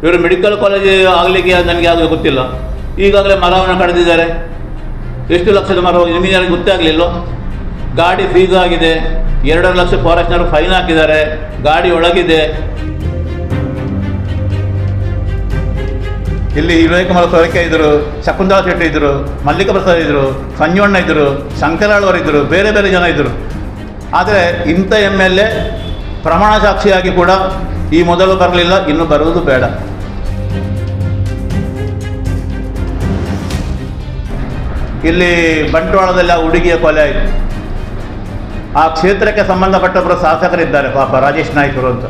ಇವರು medical college ಆಗಲಿಕ್ಕೆ ನನಗೆ ಆಗಲಿ ಗೊತ್ತಿಲ್ಲ. ಈಗಾಗಲೇ ಮರವನ್ನು ಕಡಿದಿದ್ದಾರೆ. ಎಷ್ಟು ಲಕ್ಷದ ಮರ ನಿಮಗೆ ನನಗೆ ಗೊತ್ತೇ ಆಗಲಿಲ್ಲೋ. ಗಾಡಿ ಫೀಸ್ ಆಗಿದೆ, 2 ಲಕ್ಷ ಫಾರೆಸ್ಟ್ನವರು ಫೈನ್ ಹಾಕಿದ್ದಾರೆ. ಗಾಡಿ ಒಳಗಿದೆ. ಇಲ್ಲಿ ವಿವೇಕಮಲ ಸೊರಕೆ ಇದ್ದರು, ಶಕುಂತಲಾ ಶೆಟ್ಟಿ ಇದ್ದರು, ಮಲ್ಲಿಕ ಪ್ರಸಾದ್ ಇದ್ದರು, ಸಂಜೀವಣ್ಣ ಇದ್ದರು, ಶಂಕರಾಳವರು ಇದ್ದರು, ಬೇರೆ ಬೇರೆ ಜನ ಇದ್ದರು. ಆದರೆ ಇಂಥ MLA ಪ್ರಮಾಣ ಸಾಕ್ಷಿಯಾಗಿ ಕೂಡ ಈ ಮೊದಲು ಬರಲಿಲ್ಲ, ಇನ್ನು ಬರುವುದು ಬೇಡ. ಇಲ್ಲಿ ಬಂಟ್ವಾಳದಲ್ಲಿ ಆ ಹುಡುಗಿಯ ಕೊಲೆ ಆಯಿತು. ಆ ಕ್ಷೇತ್ರಕ್ಕೆ ಸಂಬಂಧಪಟ್ಟೊಬ್ಬರು ಶಾಸಕರಿದ್ದಾರೆ ಪಾಪ, ರಾಜೇಶ್ ನಾಯ್ಕರು ಅಂತ.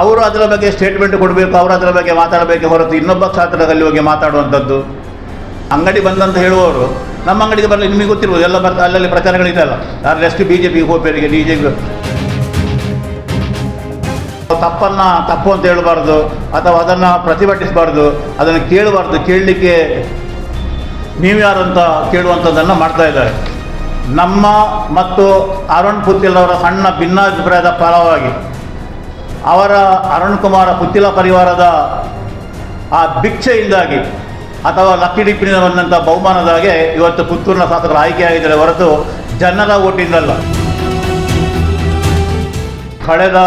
ಅವರು ಅದರ ಬಗ್ಗೆ ಸ್ಟೇಟ್ಮೆಂಟ್ ಕೊಡಬೇಕು, ಅವರು ಅದರ ಬಗ್ಗೆ ಮಾತಾಡಬೇಕೆ ಹೊರತು ಇನ್ನೊಬ್ಬ ಕ್ಷೇತ್ರದಲ್ಲಿ ಹೋಗಿ ಮಾತಾಡುವಂಥದ್ದು. ಅಂಗಡಿ ಬಂದಂತ ಹೇಳುವವರು ನಮ್ಮ ಅಂಗಡಿಗೆ ಬರಲಿ, ನಿಮಗೆ ಗೊತ್ತಿರ್ಬೋದು, ಎಲ್ಲ ಅಲ್ಲಲ್ಲಿ ಪ್ರಚಾರಗಳಿದೆಯಲ್ಲ. ಯಾರು ಎಷ್ಟು BJP ಹೋಗ್ಬೇರಿಗೆ DJP ತಪ್ಪನ್ನು ತಪ್ಪು ಅಂತ ಹೇಳಬಾರ್ದು, ಅಥವಾ ಅದನ್ನು ಪ್ರತಿಭಟಿಸಬಾರ್ದು, ಅದನ್ನು ಕೇಳಬಾರ್ದು. ಕೇಳಲಿಕ್ಕೆ ನೀವು ಯಾರು ಅಂತ ಕೇಳುವಂಥದ್ದನ್ನು ಮಾಡ್ತಾ ಇದ್ದಾರೆ. ನಮ್ಮ ಮತ್ತು ಅರುಣ್ ಪುತ್ತಿಲ್ ಅವರ ಸಣ್ಣ ಭಿನ್ನಾಭಿಪ್ರಾಯದ ಫಲವಾಗಿ ಅವರ ಅರುಣ್ ಕುಮಾರ ಪುತ್ತಿಲ ಪರಿವಾರದ ಆ ಭಿಕ್ಷೆಯಿಂದಾಗಿ ಅಥವಾ ಲಕ್ಕಿ ಡಿಪ್ಪಿನಿಂದ ಬಂದಂಥ ಬಹುಮಾನದಾಗೆ ಇವತ್ತು ಪುತ್ತೂರಿನ ಶಾಸಕರು ಆಯ್ಕೆಯಾಗಿದ್ದಾರೆ ಹೊರತು ಜನರ ಓಟಿಂದಲ್ಲ. ಕಳೆದ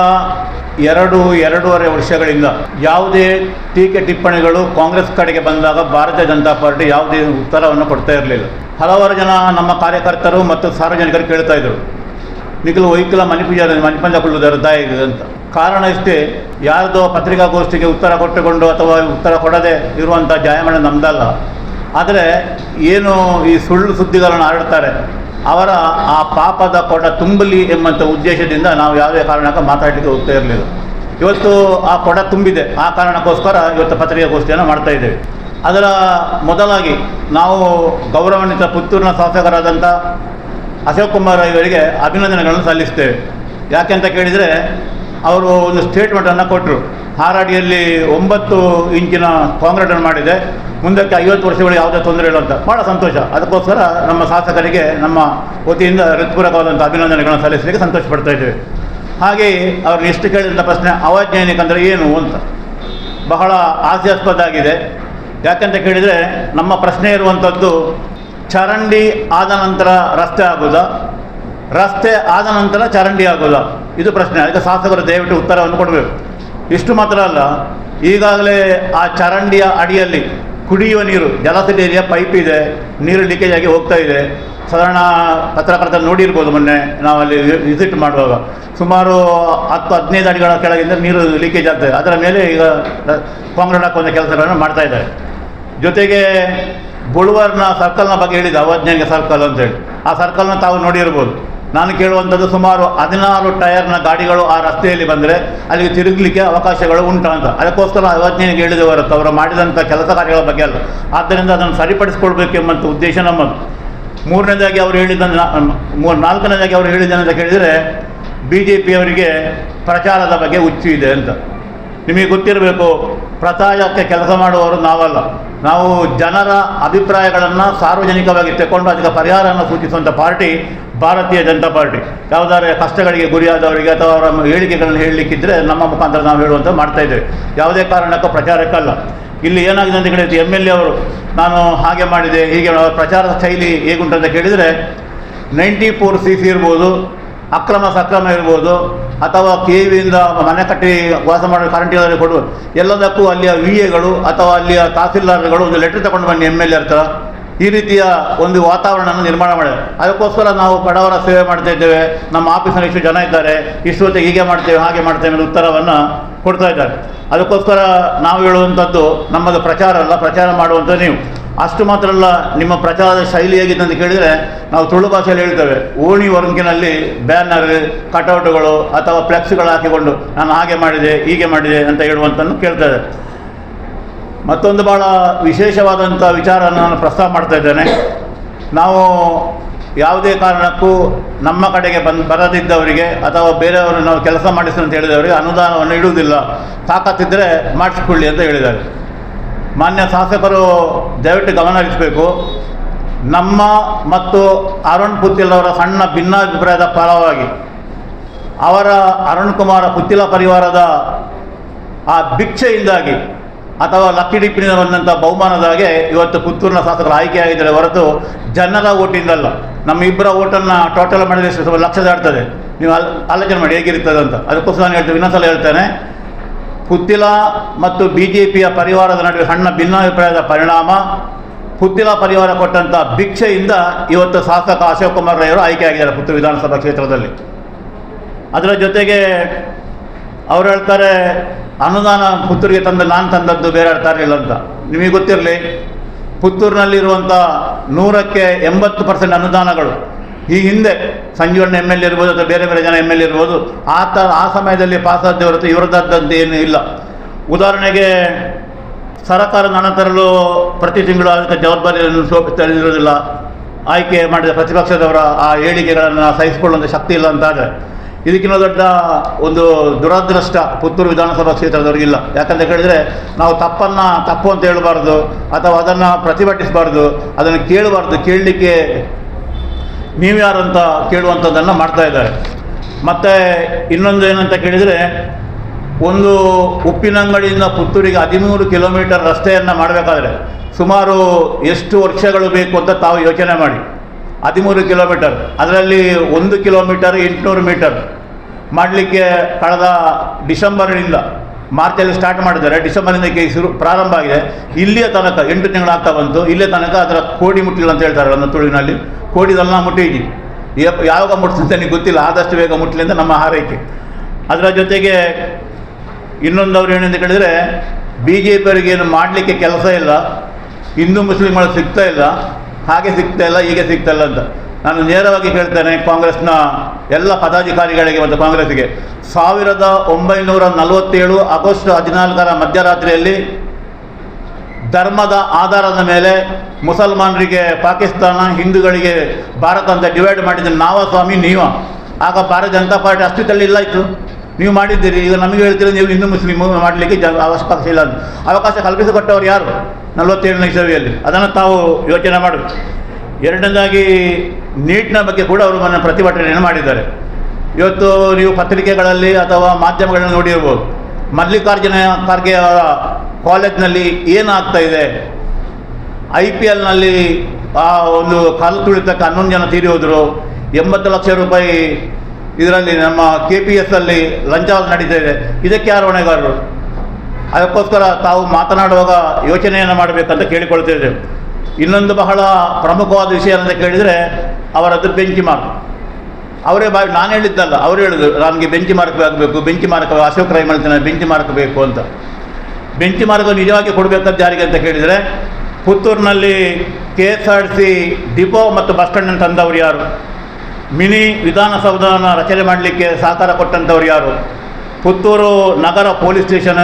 2-2.5 ವರ್ಷಗಳಿಂದ ಯಾವುದೇ ಟೀಕೆ ಟಿಪ್ಪಣಿಗಳು ಕಾಂಗ್ರೆಸ್ ಕಡೆಗೆ ಬಂದಾಗ ಭಾರತೀಯ ಜನತಾ ಪಾರ್ಟಿ ಯಾವುದೇ ಉತ್ತರವನ್ನು ಕೊಡ್ತಾ ಇರಲಿಲ್ಲ. ಹಲವಾರು ಜನ ನಮ್ಮ ಕಾರ್ಯಕರ್ತರು ಮತ್ತು ಸಾರ್ವಜನಿಕರು ಕೇಳ್ತಾ ಇದ್ದರು, ನಿಖಿಲ್ ವೈಕಲ ಮಣಿಪಂಜ ಕೊಳ್ಳುವುದರ ದಾಯಿಗೆ ಅಂತ. ಕಾರಣ ಇಷ್ಟೇ, ಯಾರ್ದೋ ಪತ್ರಿಕಾಗೋಷ್ಠಿಗೆ ಉತ್ತರ ಕೊಟ್ಟುಕೊಂಡು ಅಥವಾ ಉತ್ತರ ಕೊಡದೆ ಇರುವಂಥ ಜಾಯಮಾನ ನಮ್ಮದಲ್ಲ. ಆದರೆ ಏನು ಈ ಸುಳ್ಳು ಸುದ್ದಿಗಳನ್ನು ಹರಡ್ತಾರೆ, ಅವರ ಆ ಪಾಪದ ಕೊಡ ತುಂಬಲಿ ಎಂಬಂಥ ಉದ್ದೇಶದಿಂದ ನಾವು ಯಾವುದೇ ಕಾರಣಕ್ಕೆ ಮಾತಾಡಲಿಕ್ಕೆ ಹೋಗ್ತಾ ಇರಲಿಲ್ಲ. ಇವತ್ತು ಆ ಕೊಡ ತುಂಬಿದೆ, ಆ ಕಾರಣಕ್ಕೋಸ್ಕರ ಇವತ್ತು ಪತ್ರಿಕಾಗೋಷ್ಠಿಯನ್ನು ಮಾಡ್ತಾ ಇದ್ದೇವೆ. ಅದರ ಮೊದಲಾಗಿ ನಾವು ಗೌರವಾನ್ವಿತ ಪುತ್ತೂರಿನ ಶಾಸಕರಾದಂಥ ಅಶೋಕ್ ಕುಮಾರ್ ಇವರಿಗೆ ಅಭಿನಂದನೆಗಳನ್ನು ಸಲ್ಲಿಸ್ತೇವೆ. ಯಾಕೆಂತ ಕೇಳಿದರೆ, ಅವರು ಒಂದು ಸ್ಟೇಟ್ಮೆಂಟನ್ನು ಕೊಟ್ಟರು. ಹಾರಾಡಿಯಲ್ಲಿ 9 ಇಂಚಿನ ಕಾಂಕ್ರೀಟನ್ನು ಮಾಡಿದೆ, ಮುಂದಕ್ಕೆ 50 ವರ್ಷಗಳು ಯಾವುದೇ ತೊಂದರೆ ಇಲ್ಲ ಅಂತ. ಭಾಳ ಸಂತೋಷ. ಅದಕ್ಕೋಸ್ಕರ ನಮ್ಮ ಶಾಸಕರಿಗೆ ನಮ್ಮ ವತಿಯಿಂದ ಹೃತ್ಪೂರ್ವಕವಾದಂಥ ಅಭಿನಂದನೆಗಳನ್ನು ಸಲ್ಲಿಸಲಿಕ್ಕೆ ಸಂತೋಷ ಪಡ್ತಾ ಇದ್ದೇವೆ. ಹಾಗೆಯೇ ಅವ್ರನ್ನ ಎಷ್ಟು ಕೇಳಿದಂಥ ಪ್ರಶ್ನೆ, ಅವೈಜ್ಞಾನಿಕ ಅಂದರೆ ಏನು ಅಂತ ಬಹಳ ಹಾಸ್ಯಾಸ್ಪದ ಆಗಿದೆ. ಯಾಕೆಂತ ಕೇಳಿದರೆ, ನಮ್ಮ ಪ್ರಶ್ನೆ ಇರುವಂಥದ್ದು ಚರಂಡಿ ಆದ ನಂತರ ರಸ್ತೆ ಆಗೋದಾ, ರಸ್ತೆ ಆದ ನಂತರ ಚರಂಡಿ ಆಗೋದಾ, ಇದು ಪ್ರಶ್ನೆ. ಅದಕ್ಕೆ ಶಾಸಕರು ದಯವಿಟ್ಟು ಉತ್ತರವನ್ನು ಕೊಡಬೇಕು. ಇಷ್ಟು ಮಾತ್ರ ಅಲ್ಲ, ಈಗಾಗಲೇ ಆ ಚರಂಡಿಯ ಅಡಿಯಲ್ಲಿ ಕುಡಿಯುವ ನೀರು, ಜಲಸಿಟಿ ಏರಿಯಾ ಪೈಪ್ ಇದೆ, ನೀರು ಲೀಕೇಜ್ ಆಗಿ ಹೋಗ್ತಾ ಇದೆ. ಸಾಧಾರಣ ಪತ್ರಕರ್ತರು ನೋಡಿರ್ಬೋದು, ಮೊನ್ನೆ ನಾವು ಅಲ್ಲಿ ವಿಸಿಟ್ ಮಾಡುವಾಗ ಸುಮಾರು 10-15 ಅಡಿಗಳ ಕೆಳಗಿಂದ ನೀರು ಲೀಕೇಜ್ ಆಗ್ತದೆ. ಅದರ ಮೇಲೆ ಈಗ ಕಾಂಕ್ರೀಟ್ ಹಾಕುವಂಥ ಕೆಲಸಗಳನ್ನು ಮಾಡ್ತಾ ಇದ್ದಾರೆ. ಜೊತೆಗೆ ಬುಳುವಾರ್ನ ಸರ್ಕಲ್ನ ಬಗ್ಗೆ ಹೇಳಿದ, ಅವೈಜ್ಞಾನಿಕ ಸರ್ಕಲ್ ಅಂತೇಳಿ. ಆ ಸರ್ಕಲ್ನ ತಾವು ನೋಡಿರ್ಬೋದು. ನಾನು ಕೇಳುವಂಥದ್ದು, ಸುಮಾರು 16 ಟಯರ್ನ ಗಾಡಿಗಳು ಆ ರಸ್ತೆಯಲ್ಲಿ ಬಂದರೆ ಅಲ್ಲಿಗೆ ತಿರುಗಲಿಕ್ಕೆ ಅವಕಾಶಗಳು ಉಂಟು ಅಂತ. ಅದಕ್ಕೋಸ್ಕರ ಅವೈಜ್ಞಾನಿಕ ಹೇಳಿದೆ ಹೊರತು ಅವರು ಮಾಡಿದಂಥ ಕೆಲಸ ಕಾರ್ಯಗಳ ಬಗ್ಗೆ ಅಲ್ಲ. ಆದ್ದರಿಂದ ಅದನ್ನು ಸರಿಪಡಿಸ್ಕೊಳ್ಬೇಕೆಂಬಂಥ ಉದ್ದೇಶ ನಮ್ಮದು. ಮೂರನೇದಾಗಿ ಅವರು ನಾಲ್ಕನೇದಾಗಿ ಅವರು ಹೇಳಿದ್ದೇನೆ ಅಂತ ಕೇಳಿದರೆ, BJP ಅವರಿಗೆ ಪ್ರಚಾರದ ಬಗ್ಗೆ ಹುಚ್ಚು ಇದೆ ಅಂತ. ನಿಮಗೆ ಗೊತ್ತಿರಬೇಕು, ಪ್ರಚಾರಕ್ಕೆ ಕೆಲಸ ಮಾಡುವವರು ನಾವಲ್ಲ. ನಾವು ಜನರ ಅಭಿಪ್ರಾಯಗಳನ್ನು ಸಾರ್ವಜನಿಕವಾಗಿ ತಗೊಂಡು ಅದಕ್ಕೆ ಪರಿಹಾರವನ್ನು ಸೂಚಿಸುವಂಥ ಪಾರ್ಟಿ ಭಾರತೀಯ ಜನತಾ ಪಾರ್ಟಿ. ಯಾವುದಾದ್ರೆ ಕಷ್ಟಗಳಿಗೆ ಗುರಿಯಾದವರಿಗೆ ಅಥವಾ ಅವರ ಹೇಳಿಕೆಗಳನ್ನು ಹೇಳಲಿಕ್ಕಿದ್ರೆ ನಮ್ಮ ಮುಖಾಂತರ ನಾವು ಹೇಳುವಂಥ ಮಾಡ್ತಾಯಿದ್ದೇವೆ. ಯಾವುದೇ ಕಾರಣಕ್ಕೂ ಪ್ರಚಾರಕ್ಕಲ್ಲ. ಇಲ್ಲಿ ಏನಾಗಿದೆ ಅಂತ ಹೇಳಿದ್ರೆ, MLA ಅವರು ನಾನು ಹಾಗೆ ಮಾಡಿದೆ ಹೀಗೆ, ಪ್ರಚಾರದ ಶೈಲಿ ಹೇಗುಂಟು ಅಂತ ಕೇಳಿದರೆ, 94cc ಇರ್ಬೋದು, ಅಕ್ರಮ ಸಕ್ರಮ ಇರ್ಬೋದು, ಅಥವಾ KVಯಿಂದ ಮನೆ ಕಟ್ಟಿ ವಾಸ ಮಾಡೋ ಕರೆಂಟ್ ಇಲ್ಲದೆ ಕೊಡುವ ಎಲ್ಲದಕ್ಕೂ ಅಲ್ಲಿಯ VAಗಳು ಅಥವಾ ಅಲ್ಲಿಯ ತಹಸೀಲ್ದಾರ್ಗಳು ಒಂದು ಲೆಟ್ರ್ ತಗೊಂಡು ಬನ್ನಿ MLA ಇರ್ತಾರೆ. ಈ ರೀತಿಯ ಒಂದು ವಾತಾವರಣವನ್ನು ನಿರ್ಮಾಣ ಮಾಡಿದೆ. ಅದಕ್ಕೋಸ್ಕರ ನಾವು ಬಡವರ ಸೇವೆ ಮಾಡ್ತಾ ಇದ್ದೇವೆ, ನಮ್ಮ ಆಫೀಸ್ನಲ್ಲಿ ಇಷ್ಟು ಜನ ಇದ್ದಾರೆ, ಇಷ್ಟು ಹೊತ್ತಿಗೆ ಹೀಗೆ ಮಾಡ್ತೇವೆ ಹಾಗೆ ಮಾಡ್ತೇವೆ ಅನ್ನೋ ಉತ್ತರವನ್ನು ಕೊಡ್ತಾ ಇದ್ದಾರೆ. ಅದಕ್ಕೋಸ್ಕರ ನಾವು ಹೇಳುವಂಥದ್ದು ನಮ್ಮದು ಪ್ರಚಾರ ಅಲ್ಲ, ಪ್ರಚಾರ ಮಾಡುವಂಥ ನೀವು. ಅಷ್ಟು ಮಾತ್ರ ಅಲ್ಲ, ನಿಮ್ಮ ಪ್ರಚಾರದ ಶೈಲಿ ಹೇಗಿದೆ ಅಂತ ಕೇಳಿದರೆ, ನಾವು ತುಳು ಭಾಷೆಯಲ್ಲಿ ಹೇಳ್ತೇವೆ, ಓಣಿ ವರ್ಗಿನಲ್ಲಿ ಬ್ಯಾನರ್, ಕಟೌಟ್ಗಳು ಅಥವಾ ಫ್ಲೆಕ್ಸ್ಗಳು ಹಾಕಿಕೊಂಡು ನಾನು ಹಾಗೆ ಮಾಡಿದೆ ಹೀಗೆ ಮಾಡಿದೆ ಅಂತ ಹೇಳುವಂಥನ್ನು ಕೇಳ್ತಾರೆ. ಮತ್ತೊಂದು ಭಾಳ ವಿಶೇಷವಾದಂಥ ವಿಚಾರವನ್ನು ನಾನು ಪ್ರಸ್ತಾವ ಮಾಡ್ತಾ ಇದ್ದೇನೆ. ನಾವು ಯಾವುದೇ ಕಾರಣಕ್ಕೂ ನಮ್ಮ ಕಡೆಗೆ ಬರದಿದ್ದವರಿಗೆ ಅಥವಾ ಬೇರೆಯವರು ನಾವು ಕೆಲಸ ಮಾಡಿಸಿ ಅಂತ ಹೇಳಿದವರಿಗೆ ಅನುದಾನವನ್ನು ಇಡುವುದಿಲ್ಲ, ತಾಕತ್ತಿದ್ದರೆ ಮಾಡಿಸಿಕೊಳ್ಳಿ ಅಂತ ಹೇಳಿದ್ದಾರೆ. ಮಾನ್ಯ ಶಾಸಕರು ದಯವಿಟ್ಟು ಗಮನ ಹರಿಸಬೇಕು. ನಮ್ಮ ಮತ್ತು ಅರುಣ್ ಪುತ್ತಿಲ್ ಅವರ ಸಣ್ಣ ಭಿನ್ನಾಭಿಪ್ರಾಯದ ಫಲವಾಗಿ ಅವರ ಅರುಣ್ ಕುಮಾರ ಪುತ್ತಿಲ ಪರಿವಾರದ ಆ ಭಿಕ್ಷೆಯಿಂದಾಗಿ ಅಥವಾ ಲಕ್ಕಿ ಡಿಪ್ಪಿನಿಂದ ಬಂದಂಥ ಬಹುಮಾನದ ಹಾಗೆ ಇವತ್ತು ಪುತ್ತೂರಿನ ಶಾಸಕರು ಆಯ್ಕೆಯಾಗಿದ್ದಾರೆ ಹೊರತು ಜನರ ಓಟಿಂದಲ್ಲ. ನಮ್ಮ ಇಬ್ಬರ ಓಟನ್ನು ಟೋಟಲ್ ಮಾಡಿದರೆ ಸ್ವಲ್ಪ ಲಕ್ಷ ದಾಟ್ತದೆ. ನೀವು ಆಲೋಚನೆ ಮಾಡಿ ಹೇಗಿರ್ತದೆ ಅಂತ. ಅದಕ್ಕೋಸ್ಕರ ನಾನು ಹೇಳ್ತೇನೆ, ಇನ್ನೊಂದ್ಸಲ ಹೇಳ್ತೇನೆ, ಪುತ್ತಿಲ ಮತ್ತು BJPಯ ಪರಿವಾರದ ನಡುವೆ ಸಣ್ಣ ಭಿನ್ನಾಭಿಪ್ರಾಯದ ಪರಿಣಾಮ ಪುತ್ತಿಲ ಪರಿವಾರ ಕೊಟ್ಟಂಥ ಭಿಕ್ಷೆಯಿಂದ ಇವತ್ತು ಶಾಸಕ ಅಶೋಕ್ ಕುಮಾರ್ ರೈ ಅವರು ಆಯ್ಕೆಯಾಗಿದ್ದಾರೆ ಪುತ್ತೂರು ವಿಧಾನಸಭಾ ಕ್ಷೇತ್ರದಲ್ಲಿ. ಅದರ ಜೊತೆಗೆ ಅವ್ರು ಹೇಳ್ತಾರೆ ಅನುದಾನ ಪುತ್ತೂರಿಗೆ ನಾನು ತಂದದ್ದು ಬೇರೆ ತರಲಿಲ್ಲ ಅಂತ. ನಿಮಗೆ ಗೊತ್ತಿರಲಿ, ಪುತ್ತೂರಿನಲ್ಲಿರುವಂಥ 100ಕ್ಕೆ 80% ಅನುದಾನಗಳು ಈ ಹಿಂದೆ ಸಂಜೀವಣ್ಣ MLA ಇರ್ಬೋದು ಅಥವಾ ಬೇರೆ ಬೇರೆ ಜನ MLA ಇರ್ಬೋದು, ಆ ಸಮಯದಲ್ಲಿ ಪಾಸಾದ ಹೊರತು ಇವರದ್ದಂತ ಏನೂ ಇಲ್ಲ. ಉದಾಹರಣೆಗೆ ಸರಕಾರದ ಹಣ ತರಲು ಪ್ರತಿ ತಿಂಗಳು ಅದಕ್ಕೆ ಜವಾಬ್ದಾರಿಯನ್ನು ತಿಳಿದಿರೋದಿಲ್ಲ. ಆಯ್ಕೆ ಮಾಡಿದ ಪ್ರತಿಪಕ್ಷದವರ ಆ ಹೇಳಿಕೆಗಳನ್ನು ಸಹಿಸಿಕೊಳ್ಳುವಂಥ ಶಕ್ತಿ ಇಲ್ಲ ಅಂತಾದರೆ ಇದಕ್ಕಿಂತ ದೊಡ್ಡ ಒಂದು ದುರದೃಷ್ಟ ಪುತ್ತೂರು ವಿಧಾನಸಭಾ ಕ್ಷೇತ್ರದವರಿಗಿಲ್ಲ. ಯಾಕಂತ ಕೇಳಿದರೆ ನಾವು ತಪ್ಪು ಅಂತ ಹೇಳಬಾರ್ದು ಅಥವಾ ಅದನ್ನು ಪ್ರತಿಭಟಿಸಬಾರ್ದು, ಅದನ್ನು ಕೇಳಬಾರ್ದು. ಕೇಳಲಿಕ್ಕೆ ನೀವ್ಯಾರು ಅಂತ ಕೇಳುವಂಥದ್ದನ್ನು ಮಾಡ್ತಾ ಇದ್ದಾರೆ. ಮತ್ತು ಇನ್ನೊಂದು ಏನಂತ ಕೇಳಿದರೆ, ಒಂದು ಉಪ್ಪಿನಂಗಡಿಯಿಂದ ಪುತ್ತೂರಿಗೆ 13 ಕಿಲೋಮೀಟರ್ ರಸ್ತೆಯನ್ನು ಮಾಡಬೇಕಾದ್ರೆ ಸುಮಾರು ಎಷ್ಟು ವರ್ಷಗಳು ಬೇಕು ಅಂತ ತಾವು ಯೋಚನೆ ಮಾಡಿ. 13 ಕಿಲೋಮೀಟರ್, ಅದರಲ್ಲಿ 1 ಕಿಲೋಮೀಟರ್ 800 ಮೀಟರ್ ಮಾಡಲಿಕ್ಕೆ ಕಳೆದ ಡಿಸೆಂಬರ್ನಿಂದ, ಮಾರ್ಚಲ್ಲಿ ಸ್ಟಾರ್ಟ್ ಮಾಡಿದ್ದಾರೆ, ಡಿಸೆಂಬರ್ನಿಂದ ಪ್ರಾರಂಭ ಆಗಿದೆ. ಇಲ್ಲಿಯ ತನಕ 8 ತಿಂಗಳಾಗ್ತಾ ಬಂತು. ಇಲ್ಲಿಯ ತನಕ ಅದರ ಕೋಡಿ ಮುಟ್ಟಲಿಲ್ಲ ಅಂತ ಹೇಳ್ತಾರೆ. ನಮ್ಮ ತುಳುವಿನಲ್ಲಿ ಕೋಡಿದೆಲ್ಲ ಮುಟ್ಟಿದ್ವಿ. ಯಾವಾಗ ಮುಟ್ತಂತ ನನಗೆ ಗೊತ್ತಿಲ್ಲ, ಆದಷ್ಟು ಬೇಗ ಮುಟ್ಟಲಿ ಅಂತ ನಮ್ಮ ಹಾರೈಕೆ. ಅದರ ಜೊತೆಗೆ ಇನ್ನೊಂದವ್ರು ಏನಂತ ಕೇಳಿದರೆ, BJPಯವರಿಗೆ ಏನು ಮಾಡಲಿಕ್ಕೆ ಕೆಲಸ ಇಲ್ಲ, ಹಿಂದೂ ಮುಸ್ಲಿಮ್ಗಳು ಸಿಗ್ತಾ ಇಲ್ಲ, ಹಾಗೆ ಸಿಗ್ತಾ ಇಲ್ಲ, ಹೀಗೆ ಸಿಗ್ತಾ ಇಲ್ಲ ಅಂತ. ನಾನು ನೇರವಾಗಿ ಹೇಳ್ತೇನೆ ಕಾಂಗ್ರೆಸ್ನ ಎಲ್ಲ ಪದಾಧಿಕಾರಿಗಳಿಗೆ ಮತ್ತು ಕಾಂಗ್ರೆಸ್ಸಿಗೆ, 1947 ಆಗಸ್ಟ್ 14ರ ಮಧ್ಯರಾತ್ರಿಯಲ್ಲಿ ಧರ್ಮದ ಆಧಾರದ ಮೇಲೆ ಮುಸಲ್ಮಾನರಿಗೆ ಪಾಕಿಸ್ತಾನ, ಹಿಂದೂಗಳಿಗೆ ಭಾರತ ಅಂತ ಡಿವೈಡ್ ಮಾಡಿದ್ರೆ ಸ್ವಾಮಿ ನೀವು. ಆಗ ಭಾರತೀಯ ಜನತಾ ಪಾರ್ಟಿ ಅಸ್ತಿತ್ವದಲ್ಲಿ ಇಲ್ಲ ಇತ್ತು, ನೀವು ಮಾಡಿದ್ದೀರಿ. ಈಗ ನಮಗೆ ಹೇಳ್ತೀರಿ ನೀವು ಹಿಂದೂ ಮುಸ್ಲಿಮು ಮಾಡಲಿಕ್ಕೆ ಅವಕಾಶ ಇಲ್ಲ ಅಂತ. ಅವಕಾಶ ಕಲ್ಪಿಸಿಕೊಟ್ಟವರು ಯಾರು 47ನೇ ಇಸವಿಯಲ್ಲಿ? ಅದನ್ನು ತಾವು ಯೋಚನೆ ಮಾಡಬೇಕು. ಎರಡನೇದಾಗಿ ನೀಟ್ನ ಬಗ್ಗೆ ಕೂಡ ಅವರು ನನ್ನ ಪ್ರತಿಭಟನೆಯನ್ನು ಮಾಡಿದ್ದಾರೆ. ಇವತ್ತು ನೀವು ಪತ್ರಿಕೆಗಳಲ್ಲಿ ಅಥವಾ ಮಾಧ್ಯಮಗಳಲ್ಲಿ ನೋಡಿರ್ಬೋದು, ಮಲ್ಲಿಕಾರ್ಜುನ ಖರ್ಗೆ ಅವರ ಕಾಲೇಜ್ನಲ್ಲಿ ಏನಾಗ್ತಾ ಇದೆ. IPLನಲ್ಲಿ ಆ ಒಂದು ಕಾಲು ತುಳಿತಕ್ಕೆ 11 ಜನ ತೀರಿ ಹೋದರು. 80 ಲಕ್ಷ ರೂಪಾಯಿ ಇದರಲ್ಲಿ ನಮ್ಮ KPSಲ್ಲಿ ಲಂಚ ನಡೀತಾ ಇದೆ. ಇದಕ್ಕೆ ಯಾರು ಹೊಣೆಗಾರರು? ಅದಕ್ಕೋಸ್ಕರ ತಾವು ಮಾತನಾಡುವಾಗ ಯೋಚನೆಯನ್ನು ಮಾಡಬೇಕಂತ ಕೇಳಿಕೊಳ್ತಿದ್ದೇವೆ. ಇನ್ನೊಂದು ಬಹಳ ಪ್ರಮುಖವಾದ ವಿಷಯ ಅಂತ ಕೇಳಿದರೆ ಅವರದ್ದು ಬೆಂಚಿ ಮಾರ್ಕ್. ಅವರೇ ನಾನು ಹೇಳಿದ್ದಲ್ಲ, ಅವರು ಹೇಳಿದ್ರು ನಮಗೆ ಬೆಂಚಿ ಮಾರ್ಕ್ ಆಗಬೇಕು, ಬೆಂಚಿ ಮಾರ್ಕ್ ಅಶೋಕ್ ರೈ ಮಾಡ್ತಾನೆ ಬೆಂಚಿ ಮಾರ್ಕ್ ಬೇಕು ಅಂತ. ಬೆಂಚಿ ಮಾರ್ಕ್ ನಿಜವಾಗಿ ಕೊಡಬೇಕಂತ ಯಾರಿಗೆ ಅಂತ ಕೇಳಿದರೆ, ಪುತ್ತೂರಿನಲ್ಲಿ KSRTC ಡಿಪೋ ಮತ್ತು ಬಸ್ ಸ್ಟ್ಯಾಂಡನ್ನು ತಂದವರು ಯಾರು? ಮಿನಿ ವಿಧಾನಸೌಧವನ್ನು ರಚನೆ ಮಾಡಲಿಕ್ಕೆ ಸಹಕಾರ ಕೊಟ್ಟಂಥವ್ರು ಯಾರು? ಪುತ್ತೂರು ನಗರ ಪೊಲೀಸ್ ಸ್ಟೇಷನ್,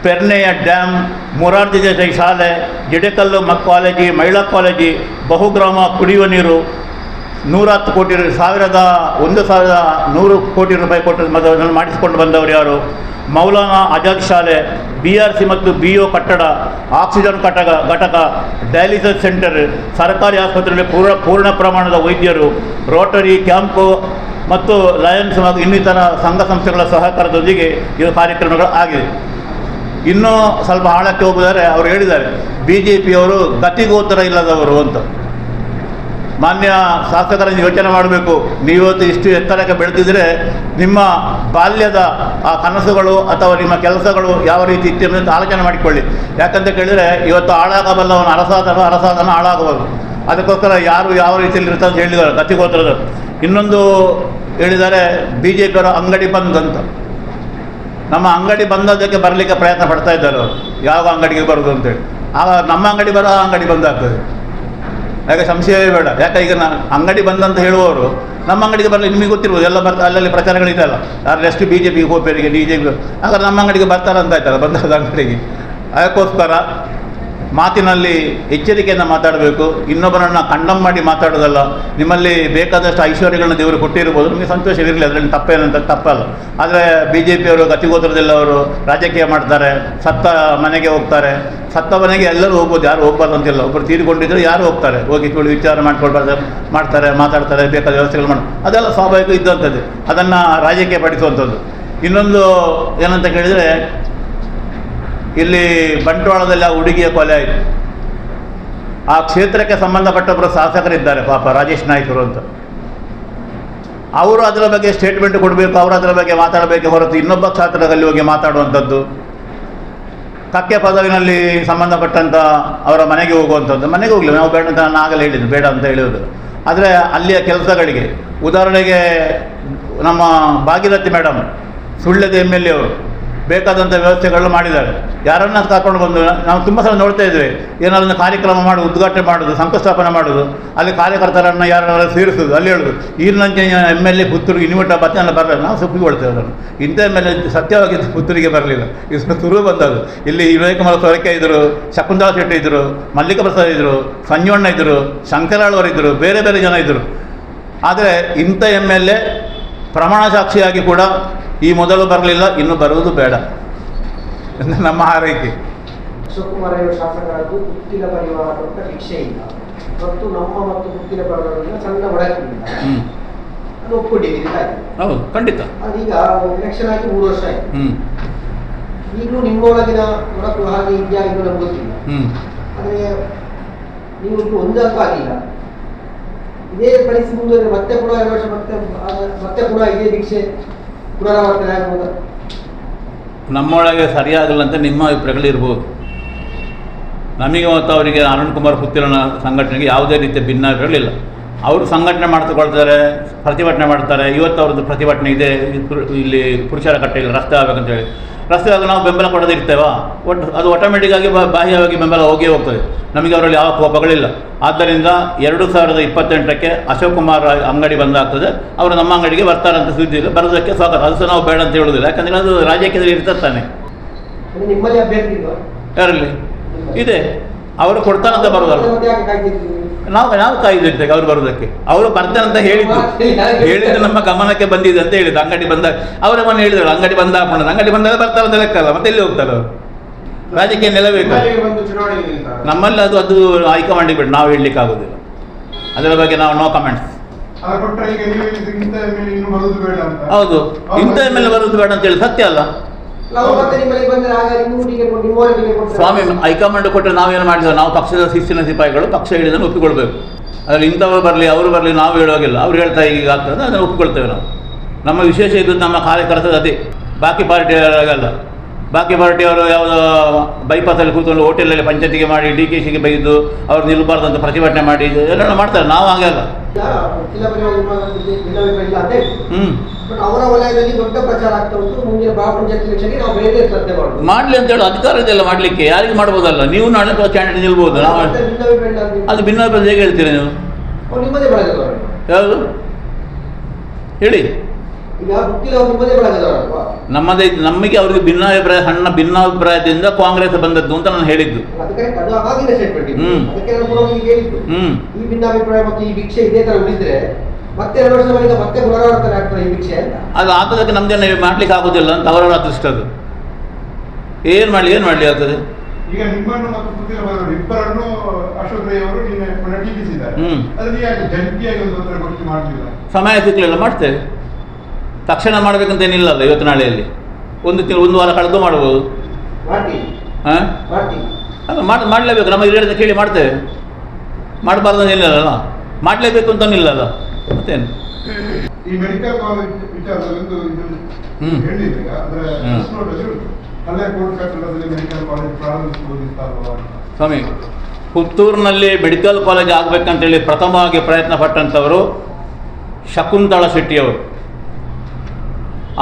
ಪೆರ್ನೆಯ ಡ್ಯಾಮ್, ಮೊರಾರ್ಜಿ ದೇಸಾಯಿ ಶಾಲೆ, ಜಿಡೆಕಲ್ಲು ಕಾಲೇಜಿ, ಮಹಿಳಾ ಕಾಲೇಜಿ, ಬಹುಗ್ರಾಮ ಕುಡಿಯುವ ನೀರು, 110 ಕೋಟಿ 1,100 ಕೋಟಿ ರೂಪಾಯಿ ಕೊಟ್ಟು ಅದನ್ನು ಮಾಡಿಸಿಕೊಂಡು ಬಂದವರು ಯಾರು? ಮೌಲಾನಾ ಆಜಾದ್ ಶಾಲೆ, BRC ಮತ್ತು BO ಕಟ್ಟಡ, ಆಕ್ಸಿಜನ್ ಘಟಕ, ಡಯಾಲಿಸಿಸ್ ಸೆಂಟರ್, ಸರ್ಕಾರಿ ಆಸ್ಪತ್ರೆಯಲ್ಲಿ ಪೂರ್ಣ ಪ್ರಮಾಣದ ವೈದ್ಯರು, ರೋಟರಿ ಕ್ಯಾಂಪು ಮತ್ತು ಲಯನ್ಸ್ ಹಾಗೂ ಇನ್ನಿತರ ಸಂಘ ಸಂಸ್ಥೆಗಳ ಸಹಕಾರದೊಂದಿಗೆ ಇದು ಕಾರ್ಯಕ್ರಮಗಳು ಆಗಿದೆ. ಇನ್ನೂ ಸ್ವಲ್ಪ ಆಳಕ್ಕೆ ಹೋಗಿದ್ದಾರೆ. ಅವರು ಹೇಳಿದ್ದಾರೆ BJPಯವರು ಗತಿಗೋಚರ ಇಲ್ಲದವರು ಅಂತ. ಮಾನ್ಯ ಶಾಸಕರನ್ನು ಯೋಚನೆ ಮಾಡಬೇಕು. ನೀವತ್ತು ಇಷ್ಟು ಎತ್ತರಕ್ಕೆ ಬೆಳೆದಿದ್ದರೆ ನಿಮ್ಮ ಬಾಲ್ಯದ ಆ ಕನಸುಗಳು ಅಥವಾ ನಿಮ್ಮ ಕೆಲಸಗಳು ಯಾವ ರೀತಿ ಇತ್ತು ಅಂತ ಆಲೋಚನೆ ಮಾಡಿಕೊಳ್ಳಿ. ಯಾಕಂತ ಕೇಳಿದರೆ ಇವತ್ತು ಹಾಳಾಗಬಲ್ಲವನು ಅರಸಾದನ ಹಾಳಾಗಬಾರದು. ಅದಕ್ಕೋಸ್ಕರ ಯಾರು ಯಾವ ರೀತಿಯಲ್ಲಿ ಇರ್ತಾರೆ ಅಂತ ಹೇಳಿದ್ದಾರೆ ಗತಿಗೋತ್ರದ. ಇನ್ನೊಂದು ಹೇಳಿದ್ದಾರೆ BJPಯವರ ಅಂಗಡಿ ಬಂದ್ ಅಂತ. ನಮ್ಮ ಅಂಗಡಿ ಬಂದದ್ದಕ್ಕೆ ಬರಲಿಕ್ಕೆ ಪ್ರಯತ್ನ ಪಡ್ತಾ ಇದ್ದಾರೆ ಅವರು, ಯಾವ ಅಂಗಡಿಗೆ ಬರೋದು ಅಂತೇಳಿ. ಆಗ ನಮ್ಮ ಅಂಗಡಿ ಬರೋ ಆ ಅಂಗಡಿ ಬಂದಾಗ್ತದೆ. ಯಾಕೆ ಸಂಶಯವೇ ಬೇಡ. ಯಾಕೆ ಈಗ ಅಂಗಡಿ ಬಂದಂತ ಹೇಳುವವರು ನಮ್ಮ ಅಂಗಡಿಗೆ ಬರಲಿ, ನಿಮಗೆ ಗೊತ್ತಿರ್ಬೋದು, ಎಲ್ಲ ಅಲ್ಲಲ್ಲಿ ಪ್ರಚಾರಗಳಿದೆಯಲ್ಲ, ಯಾರು ಎಷ್ಟು BJPಗೆ ಹೋಗ್ಬೇರಿಗೆ BJP, ಹಾಗಾದ್ರೆ ನಮ್ಮ ಅಂಗಡಿಗೆ ಬರ್ತಾರಂತ ಆಯ್ತಲ್ಲ ಬಂದಾದ ಅಂಗಡಿಗೆ. ಅದಕ್ಕೋಸ್ಕರ ಮಾತಿನಲ್ಲಿ ಎಚ್ಚರಿಕೆಯನ್ನು ಮಾತಾಡಬೇಕು. ಇನ್ನೊಬ್ಬರನ್ನು ಕಂಡಮ್ ಮಾಡಿ ಮಾತಾಡೋದಲ್ಲ. ನಿಮ್ಮಲ್ಲಿ ಬೇಕಾದಷ್ಟು ಐಶ್ವರ್ಯಗಳನ್ನ ದೇವರು ಕೊಟ್ಟಿರ್ಬೋದು, ನಿಮಗೆ ಸಂತೋಷವಿರಲಿ, ಅದರಲ್ಲಿ ತಪ್ಪೇನಂತ ತಪ್ಪಲ್ಲ. ಆದರೆ BJPಯವರು ಗತಿಗೋತ್ರದಲ್ಲವರು ರಾಜಕೀಯ ಮಾಡ್ತಾರೆ, ಸತ್ತ ಮನೆಗೆ ಹೋಗ್ತಾರೆ. ಸತ್ತ ಮನೆಗೆ ಎಲ್ಲರೂ ಹೋಗ್ಬೋದು, ಯಾರು ಹೋಗ್ಬಾರ್ದು ಅಂತಿಲ್ಲ. ಒಬ್ಬರು ತೀರಿಕೊಂಡಿದ್ದರೆ ಯಾರು ಹೋಗ್ತಾರೆ, ಹೋಗಿ ವಿಚಾರ ಮಾಡ್ತಾರೆ, ಮಾತಾಡ್ತಾರೆ, ಬೇಕಾದ ವ್ಯವಸ್ಥೆಗಳು ಮಾಡಿ, ಅದೆಲ್ಲ ಸ್ವಾಭಾವಿಕ ಇದ್ದಂಥದ್ದು. ಅದನ್ನು ರಾಜಕೀಯ ಪಡಿಸುವಂಥದ್ದು. ಇನ್ನೊಂದು ಏನಂತ ಕೇಳಿದರೆ, ಇಲ್ಲಿ ಬಂಟ್ವಾಳದಲ್ಲಿ ಆ ಹುಡುಗಿಯ ಕೊಲೆ ಆಯಿತು. ಆ ಕ್ಷೇತ್ರಕ್ಕೆ ಸಂಬಂಧಪಟ್ಟೊಬ್ಬರು ಶಾಸಕರಿದ್ದಾರೆ ಪಾಪ, ರಾಜೇಶ್ ನಾಯ್ಕರು ಅಂತ. ಅವರು ಅದರ ಬಗ್ಗೆ ಸ್ಟೇಟ್ಮೆಂಟ್ ಕೊಡಬೇಕು, ಅವರು ಅದರ ಬಗ್ಗೆ ಮಾತಾಡಬೇಕೆ ಹೊರತು ಇನ್ನೊಬ್ಬ ಕ್ಷೇತ್ರದಲ್ಲಿ ಹೋಗಿ ಮಾತಾಡುವಂಥದ್ದು, ಕಕ್ಕೆ ಪದವಿನಲ್ಲಿ ಸಂಬಂಧಪಟ್ಟಂಥ ಅವರ ಮನೆಗೆ ಹೋಗುವಂಥದ್ದು. ಮನೆಗೆ ಹೋಗಲಿ, ನಾವು ಬೇಡ ಅಂತ ನಾನು ಆಗಲೇ ಹೇಳಿದ್ದು, ಬೇಡ ಅಂತ ಹೇಳುವುದು. ಆದರೆ ಅಲ್ಲಿಯ ಕೆಲಸಗಳಿಗೆ, ಉದಾಹರಣೆಗೆ ನಮ್ಮ ಭಾಗೀರಥಿ ಮೇಡಮ್, ಸುಳ್ಯದ MLA ಅವರು ಬೇಕಾದಂಥ ವ್ಯವಸ್ಥೆಗಳು ಮಾಡಿದ್ದಾರೆ. ಯಾರನ್ನ ಕರ್ಕೊಂಡು ಬಂದು ನಾವು ತುಂಬ ಸಲ ನೋಡ್ತಾ ಇದ್ವಿ, ಏನಾದರೂ ಕಾರ್ಯಕ್ರಮ ಮಾಡೋದು, ಉದ್ಘಾಟನೆ ಮಾಡೋದು, ಶಂಕುಸ್ಥಾಪನೆ ಮಾಡೋದು, ಅಲ್ಲಿ ಕಾರ್ಯಕರ್ತರನ್ನು ಯಾರು ಸೇರಿಸೋದು, ಅಲ್ಲಿ ಹೇಳೋದು ಈರ್ನಂಚೆ MLA ಪುತ್ತೂರಿಗೆ ಇನ್ವಿಟ ಬತ್ತನ ಬರಲಿಲ್ಲ, ನಾವು ಸುಪ್ಪಿಕೊಳ್ತೇವೆ ಅದನ್ನು. ಇಂಥ MLA ಸತ್ಯವಾಗಿ ಪುತ್ತೂರಿಗೆ ಬರಲಿಲ್ಲ, ಇದು ತುರು ಬಂದದ್ದು. ಇಲ್ಲಿ ವಿವೇಕಮಲ ಸೊರಕೆ ಇದ್ದರು, ಶಕುಂತಲಾ ಶೆಟ್ಟಿ ಇದ್ದರು, ಮಲ್ಲಿಕ ಪ್ರಸಾದ್ ಇದ್ದರು, ಸಂಜೀವಣ್ಣ ಇದ್ದರು, ಶಂಕರಾಳ್ವರಿದ್ದರು, ಬೇರೆ ಬೇರೆ ಜನ ಇದ್ದರು. ಆದರೆ ಇಂಥ MLA ಪ್ರಮಾಣ ಸಾಕ್ಷಿಯಾಗಿ ಕೂಡ ಈ ಮೊದಲು ಬರಲಿಲ್ಲ, ಇನ್ನು ಬರುವುದು ಬೇಡ ಎಂದು ನಮ್ಮ ಹಾರೈಕೆ. ಶಿವಕುಮಾರ್ ಶಾಸಕರದ್ದು ಗುತ್ತಿನ ಪರಿವಾರ ಕೊಟ್ಟ ಭಿಕ್ಷೆ ಇಲ್ಲ ಮತ್ತು ನಮ್ಮ ಮತ್ತು ಗುತ್ತಿನ ಪರಿವಾರದಿಂದ ಸಣ್ಣ ಒಡಕಿಲ್ಲ, ಅದು ಒಪ್ಪಿಕೊಂಡಿದ್ದೀರಿ. ಹೌದು, ಖಂಡಿತ. ಅದೀಗ ಎಲೆಕ್ಷನ್ ಆಗಿ 3 ವರ್ಷ ಆಯಿತು. ಈಗಲೂ ನಿಮ್ಮೊಳಗಿನ ಒಡಕು ಹಾಗೆ ಇದೆಯಾ ಇದು ನಮ್ಗೆ ಗೊತ್ತಿಲ್ಲ. ಆದರೆ ನೀವು ಒಂದಂತೂ ಆಗಿಲ್ಲ. ಇದೇ ಪರಿಸ್ಥಿತಿ ಮುಂದುವರೆ ಮತ್ತೆ ಕೂಡ 2 ವರ್ಷ ಮತ್ತೆ ಕೂಡ ಇದೇ ಭಿಕ್ಷೆ ಪುನರಾವರ್ತನೆ ಆಗ್ಬೋದು. ನಮ್ಮೊಳಗೆ ಸರಿಯಾಗಲ್ಲ ಅಂತ ನಿಮ್ಮ ಅಭಿಪ್ರಾಯಗಳಿರ್ಬೋದು. ನಮಗೆ ಮತ್ತು ಅವರಿಗೆ ಅರುಣ್ ಕುಮಾರ್ ಪುತ್ತಿರನ ಸಂಘಟನೆಗೆ ಯಾವುದೇ ರೀತಿಯ ಭಿನ್ನಾಭಿಪ್ರಾಯಗಳಿಲ್ಲ. ಅವರು ಸಂಘಟನೆ ಮಾಡ್ತಕೊಳ್ತಾರೆ, ಪ್ರತಿಭಟನೆ ಮಾಡ್ತಾರೆ. ಇವತ್ತು ಅವ್ರದ್ದು ಪ್ರತಿಭಟನೆ ಇದೆ, ಇಲ್ಲಿ ಪುರುಷರ ಕಟ್ಟೆಯಲ್ಲಿ ರಸ್ತೆ ಆಗಬೇಕಂತೇಳಿ. ರಸ್ತೆ ಆಗ ನಾವು ಬೆಂಬಲ ಕೊಡೋದೇ ಇರ್ತೇವಾ? ಅದು ಆಟೋಮೆಟಿಕ್ಕಾಗಿ ಬಾಹ್ಯವಾಗಿ ಬೆಂಬಲ ಹೋಗೇ ಹೋಗ್ತದೆ. ನಮಗೆ ಅವರಲ್ಲಿ ಯಾವ ಕೋಪಗಳಿಲ್ಲ. ಆದ್ದರಿಂದ 2028ಕ್ಕೆ ಅಶೋಕ್ ಕುಮಾರ್ ಅಂಗಡಿ ಬಂದಾಗ್ತದೆ, ಅವರು ನಮ್ಮ ಅಂಗಡಿಗೆ ಬರ್ತಾರಂತ ಸುದ್ದಿ ಇಲ್ಲ. ಬರೋದಕ್ಕೆ ಸ್ವಾಗತ, ಅದು ಸಹ ನಾವು ಬೇಡ ಅಂತ ಹೇಳೋದಿಲ್ಲ. ಯಾಕಂದರೆ ಅದು ರಾಜಕೀಯದಲ್ಲಿ ಇರ್ತಾನೆ. ನಿಮ್ಮಲ್ಲಿ ಅಭ್ಯರ್ಥಿ ಯಾರಲ್ಲಿ ಇದೆ, ಅವರು ಕೊಡ್ತಾರಂತ ಬರೋದಲ್ಲ. ನಾವು ಕಾಯ್ದಿರ್ತೇವೆ ಅವ್ರು ಬರೋದಕ್ಕೆ. ಅವರು ಬರ್ತಾರೆ ಅಂತ ಹೇಳಿದ್ದು ನಮ್ಮ ಗಮನಕ್ಕೆ ಬಂದಿದೆ ಅಂತ ಹೇಳಿದ್ದು. ಅಂಗಡಿ ಬಂದಾಗ ಅವರ ಮನೆ ಹೇಳಿದಳು, ಅಂಗಡಿ ಬಂದಾಗ ಬರ್ತಾರೆ ಅಂತ ಲೆಕ್ಕಲ್ಲ, ಮತ್ತೆ ಎಲ್ಲಿ ಹೋಗ್ತಾರೆ ಅವರು? ರಾಜಕೀಯ ನೆಲಬೇಕು ನಮ್ಮಲ್ಲಿ. ಅದು ಹೈಕಮಾಂಡಿಗೆ ಬಿಟ್ಟು ನಾವು ಹೇಳಲಿಕ್ಕೆ ಆಗೋದಿಲ್ಲ. ಅದರ ಬಗ್ಗೆ ನಾವು ನೋ ಕಮೆಂಟ್ಸ್. ಹೌದು, ಇಂಥ MLA ಬರೋದು ಬೇಡ ಅಂತೇಳಿ ಸತ್ಯ ಅಲ್ಲ ಸ್ವಾಮಿ. ಹೈಕಮಾಂಡ್ ಕೊಟ್ಟರೆ ನಾವೇನು ಮಾಡಿದ್ದೇವೆ? ನಾವು ಪಕ್ಷದ ಶಿಸ್ತಿನ ಸಿಪಾಯಿಗಳು, ಪಕ್ಷ ಹೇಳಿದನ್ನು ಒಪ್ಪಿಕೊಳ್ಬೇಕು. ಅದರಲ್ಲಿ ಇಂಥವ್ರು ಬರಲಿ ಅವರು ಬರಲಿ ನಾವು ಹೇಳುವಾಗಿಲ್ಲ. ಅವ್ರು ಹೇಳ್ತಾ ಈಗ ಆಗ್ತದೆ, ಅದನ್ನು ಒಪ್ಪಿಕೊಳ್ತೇವೆ ನಾವು. ನಮ್ಮ ವಿಶೇಷ ಇದು ನಮ್ಮ ಕಾರ್ಯಕರ್ತದ ಅದೇ. ಬಾಕಿ ಪಾರ್ಟಿಯವರಾಗಲ್ಲ. ಬಾಕಿ ಪಾರ್ಟಿಯವರು ಯಾವುದೋ ಬೈಪಾಸಲ್ಲಿ ಕೂತ್ಕೊಂಡು ಹೋಟೆಲಲ್ಲಿ ಪಂಚಾಯತಿಗೆ ಮಾಡಿ DKಶಿಗೆ ಬೈದು ಅವ್ರು ನಿಲ್ಲಬಾರ್ದಂತ ಪ್ರತಿಭಟನೆ ಮಾಡಿ ಎಲ್ಲ ಮಾಡ್ತಾರೆ. ನಾವು ಹಾಗೆ ಅಲ್ಲ. ಅವರ ವಲಯದಲ್ಲಿ ದೊಡ್ಡ ಪ್ರಚಾರ ಆಗ್ತಾ ಉಂಟು. ಮುಂದಿನ ಪಂಚಾಯತ್ ಎಲೆಕ್ಷನ್ಗೆ ನಾವು ಬೇರೆ ಶ್ರದ್ಧೆ ಮಾಡೋದು ಮಾಡಲಿ ಅಂತ ಹೇಳಿ ಅಧಿಕಾರ ಇದೆಲ್ಲ ಮಾಡಲಿಕ್ಕೆ. ಯಾರಿಗೆ ಮಾಡ್ಬೋದಲ್ಲ? ನೀವು ನಾಳೆ ಕ್ಯಾಂಡಿಡೇಟ್ ನಿಲ್ಬೋದು. ನಾವು ಅದು ಭಿನ್ನಾಭಿಪ್ರಾಯ ಹೇಗೆ ಹೇಳ್ತೀರಿ ನೀವು? ನಿಮ್ಮದೇ ಬಳಗದವರು ಯಾವುದು ಹೇಳಿ? ಈಗ ನಿಮ್ಮದೇ ಬಳಗದವರಲ್ವಾ? ನಮ್ಮದೇ. ನಮಗೆ ಅವ್ರಿಗೆ ಭಿನ್ನಾಭಿಪ್ರಾಯ, ಸಣ್ಣ ಭಿನ್ನಾಭಿಪ್ರಾಯದಿಂದ ಕಾಂಗ್ರೆಸ್ ಬಂದದ್ದು ಅಂತ ನಾನು ಹೇಳಿದ್ದು. ಈ ಭಿನ್ನಾಭಿಪ್ರಾಯ ಮತ್ತು ಈ ಭಿಕ್ಷೆ ಇದೇ ತರ ಉಳಿದ್ರೆ ಮತ್ತೆ 2 ವರ್ಷದ ಬಳಿಕ ಮತ್ತೆ ಪುನರಾವರ್ತನೆ ಆಗ್ತದೆ ಈ ಭಿಕ್ಷೆ ಅಂತ. ಅದು ಆಗೋದಕ್ಕೆ ನಮ್ದೇನು ಮಾಡ್ಲಿಕ್ಕೆ ಆಗೋದಿಲ್ಲ ಅಂತ ಅವರ ಅದೃಷ್ಟ. ಅದು ಏನು ಮಾಡಲಿ ಆಗ್ತದೆ. ಈಗ ನಿಮ್ಮನ್ನು ಮತ್ತು ಪುತ್ತಿನ ಇಬ್ಬರನ್ನು ಅಶೋಕ್ ರೈ ಅವರು ಟೀಕಿಸಿದ್ದಾರೆ. ಜಂಟಿಯಾಗಿ ಒಂದು ಗೊತ್ತು ಮಾಡಲಿಲ್ಲ, ಸಮಯ ಸಿಕ್ಕಲಿಲ್ಲ. ಮಾಡ್ತೇವೆ, ತಕ್ಷಣ ಮಾಡ್ಬೇಕಂತ ಏನಿಲ್ಲ ಅಲ್ಲ. ಇವತ್ತು ನಾಳೆಯಲ್ಲಿ ಒಂದು ವಾರ ಕಳೆದು ಮಾಡ್ಬೋದು. ಮಾಡಲೇಬೇಕು. ನಮಗೆ ಹೇಳಿದ ಕೇಳಿ ಮಾಡ್ತೇವೆ. ಮಾಡಬಾರ್ದು ಏನಿಲ್ಲಲ್ಲ, ಮಾಡಲೇಬೇಕು ಅಂತ ಇಲ್ಲಲ್ಲ. ಮತ್ತೇನು ಈ ಮೆಡಿಕಲ್ ಕಾಲೇಜ್ ವಿಚಾರದಲ್ಲಿ ಹೇಳಿದ್ರೆ ಅಂದ್ರೆ ಕಲ್ಯಾಣಕೋಟ್ ಕಟ್ಟಡದಲ್ಲಿ ಮೆಡಿಕಲ್ ಕಾಲೇಜ್ ಪ್ರಾರಂಭಿಸಬಹುದಿತ್ತಲ್ವಾ ಸ್ವಾಮಿ? ಪುತ್ತೂರಿನಲ್ಲಿ ಮೆಡಿಕಲ್ ಕಾಲೇಜ್ ಆಗಬೇಕಂತೇಳಿ ಪ್ರಥಮವಾಗಿ ಪ್ರಯತ್ನ ಪಟ್ಟಂಥವರು ಶಕುಂತಲಾ ಶೆಟ್ಟಿಯವರು.